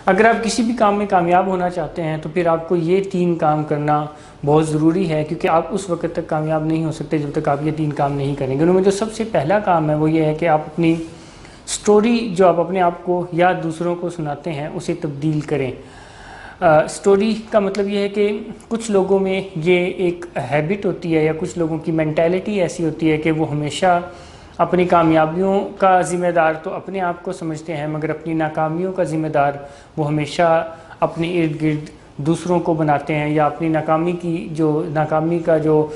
اگر آپ کسی بھی کام میں کامیاب ہونا چاہتے ہیں تو پھر آپ کو یہ 3 کام کرنا بہت ضروری ہے، کیونکہ آپ اس وقت تک کامیاب نہیں ہو سکتے جب تک آپ یہ 3 کام نہیں کریں گے۔ ان میں جو سب سے پہلا کام ہے وہ یہ ہے کہ آپ اپنی سٹوری جو آپ اپنے آپ کو یا دوسروں کو سناتے ہیں اسے تبدیل کریں۔ سٹوری کا مطلب یہ ہے کہ کچھ لوگوں میں یہ ایک ہیبٹ ہوتی ہے یا کچھ لوگوں کی مینٹیلٹی ایسی ہوتی ہے کہ وہ ہمیشہ اپنی کامیابیوں کا ذمہ دار تو اپنے آپ کو سمجھتے ہیں، مگر اپنی ناکامیوں کا ذمہ دار وہ ہمیشہ اپنے ارد گرد دوسروں کو بناتے ہیں، یا اپنی ناکامی کا جو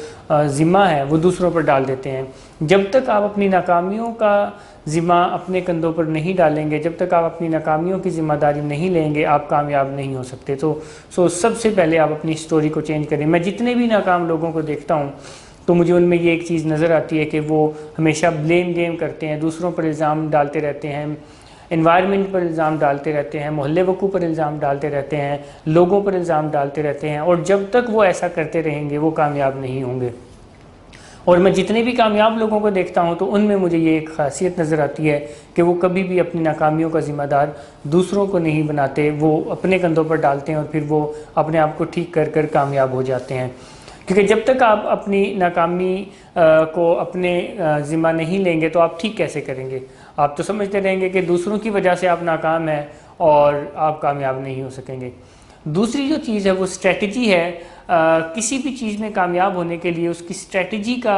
ذمہ ہے وہ دوسروں پر ڈال دیتے ہیں۔ جب تک آپ اپنی ناکامیوں کا ذمہ اپنے کندھوں پر نہیں ڈالیں گے، جب تک آپ اپنی ناکامیوں کی ذمہ داری نہیں لیں گے، آپ کامیاب نہیں ہو سکتے۔ تو سب سے پہلے آپ اپنی سٹوری کو چینج کریں۔ میں جتنے بھی ناکام لوگوں کو دیکھتا ہوں تو مجھے ان میں یہ ایک چیز نظر آتی ہے کہ وہ ہمیشہ بلیم گیم کرتے ہیں، دوسروں پر الزام ڈالتے رہتے ہیں، انوائرمنٹ پر الزام ڈالتے رہتے ہیں، محلے وقوع پر الزام ڈالتے رہتے ہیں، لوگوں پر الزام ڈالتے رہتے ہیں، اور جب تک وہ ایسا کرتے رہیں گے وہ کامیاب نہیں ہوں گے۔ اور میں جتنے بھی کامیاب لوگوں کو دیکھتا ہوں تو ان میں مجھے یہ ایک خاصیت نظر آتی ہے کہ وہ کبھی بھی اپنی ناکامیوں کا ذمہ دار دوسروں کو نہیں بناتے، وہ اپنے کندھوں پر ڈالتے ہیں اور پھر وہ اپنے آپ کو ٹھیک کر کر کامیاب ہو جاتے ہیں۔ کیونکہ جب تک آپ اپنی ناکامی کو اپنے ذمہ نہیں لیں گے تو آپ ٹھیک کیسے کریں گے؟ آپ تو سمجھتے رہیں گے کہ دوسروں کی وجہ سے آپ ناکام ہیں اور آپ کامیاب نہیں ہو سکیں گے۔ دوسری جو چیز ہے وہ اسٹریٹجی ہے۔ کسی بھی چیز میں کامیاب ہونے کے لیے اس کی اسٹریٹجی کا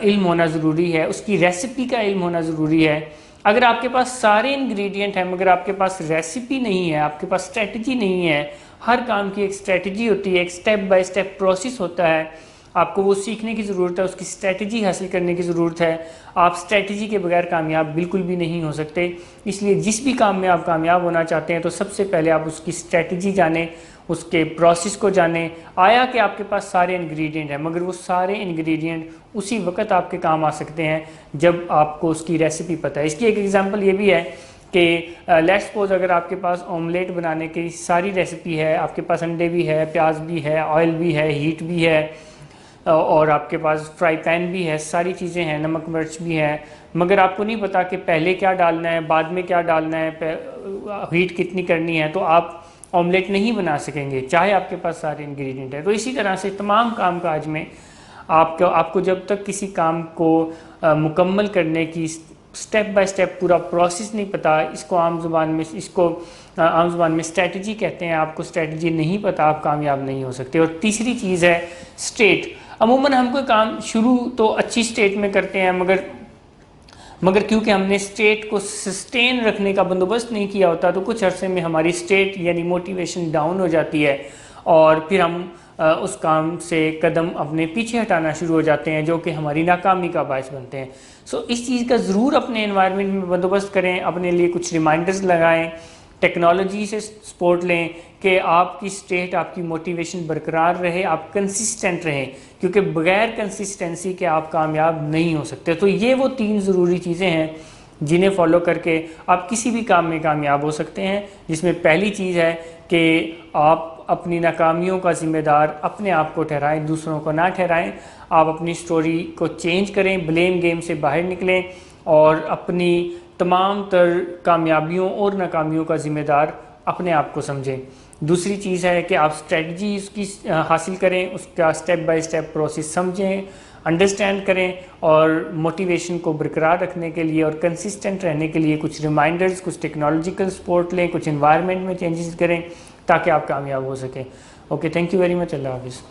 علم ہونا ضروری ہے، اس کی ریسیپی کا علم ہونا ضروری ہے۔ اگر آپ کے پاس سارے انگریڈینٹ ہیں مگر آپ کے پاس ریسیپی نہیں ہے، آپ کے پاس اسٹریٹجی نہیں ہے، ہر کام کی ایک اسٹریٹجی ہوتی ہے، ایک سٹیپ بائی سٹیپ پروسیس ہوتا ہے، آپ کو وہ سیکھنے کی ضرورت ہے، اس کی اسٹریٹجی حاصل کرنے کی ضرورت ہے۔ آپ اسٹریٹجی کے بغیر کامیاب بالکل بھی نہیں ہو سکتے۔ اس لیے جس بھی کام میں آپ کامیاب ہونا چاہتے ہیں تو سب سے پہلے آپ اس کی اسٹریٹجی جانیں، اس کے پروسیس کو جانیں۔ آیا کہ آپ کے پاس سارے انگریڈینٹ ہیں مگر وہ سارے انگریڈینٹ اسی وقت آپ کے کام آ سکتے ہیں جب آپ کو اس کی ریسیپی پتہ ہے۔ اس کی ایک ایگزامپل یہ بھی ہے کہ لیٹس سپوز اگر آپ کے پاس آملیٹ بنانے کی ساری ریسیپی ہے، آپ کے پاس انڈے بھی ہے، پیاز بھی ہے، آئل بھی ہے، ہیٹ بھی ہے، اور آپ کے پاس فرائی پین بھی ہے، ساری چیزیں ہیں، نمک مرچ بھی ہے، مگر آپ کو نہیں پتا کہ پہلے کیا ڈالنا ہے، بعد میں کیا ڈالنا ہے، ہیٹ کتنی کرنی ہے، تو آپ آملیٹ نہیں بنا سکیں گے چاہے آپ کے پاس سارے انگریڈینٹ ہیں۔ تو اسی طرح سے تمام کام کاج میں آپ کو جب تک کسی کام کو مکمل کرنے کی سٹیپ بائی سٹیپ پورا پروسیس نہیں پتا، اس کو عام زبان میں اسٹریٹجی کہتے ہیں، آپ کو اسٹریٹجی نہیں پتا، آپ کامیاب نہیں ہو سکتے۔ اور تیسری چیز ہے سٹیٹ۔ عموماً ہم کوئی کام شروع تو اچھی سٹیٹ میں کرتے ہیں مگر کیونکہ ہم نے سٹیٹ کو سسٹین رکھنے کا بندوبست نہیں کیا ہوتا تو کچھ عرصے میں ہماری سٹیٹ یعنی موٹیویشن ڈاؤن ہو جاتی ہے، اور پھر ہم اس کام سے قدم اپنے پیچھے ہٹانا شروع ہو جاتے ہیں جو کہ ہماری ناکامی کا باعث بنتے ہیں۔ اس چیز کا ضرور اپنے انوائرمنٹ میں بندوبست کریں، اپنے لیے کچھ ریمائنڈرز لگائیں، ٹیکنالوجی سے سپورٹ لیں کہ آپ کی سٹیٹ، آپ کی موٹیویشن برقرار رہے، آپ کنسسٹنٹ رہیں، کیونکہ بغیر کنسسٹنسی کے آپ کامیاب نہیں ہو سکتے۔ تو یہ وہ 3 ضروری چیزیں ہیں جنہیں فالو کر کے آپ کسی بھی کام میں کامیاب ہو سکتے ہیں، جس میں پہلی چیز ہے کہ آپ اپنی ناکامیوں کا ذمہ دار اپنے آپ کو ٹھہرائیں، دوسروں کو نہ ٹھہرائیں۔ آپ اپنی سٹوری کو چینج کریں، بلیم گیم سے باہر نکلیں اور اپنی تمام تر کامیابیوں اور ناکامیوں کا ذمہ دار اپنے آپ کو سمجھیں۔ دوسری چیز ہے کہ آپ اسٹریٹجی اس کی حاصل کریں، اس کا سٹیپ بائی سٹیپ پروسیس سمجھیں، انڈرسٹینڈ کریں، اور موٹیویشن کو برقرار رکھنے کے لیے اور کنسسٹنٹ رہنے کے لیے کچھ ریمائنڈرز، کچھ ٹیکنالوجیکل سپورٹ لیں، کچھ انوائرمنٹ میں چینجز کریں تاکہ آپ کامیاب ہو سکیں۔ Okay, thank you very much, اللہ حافظ۔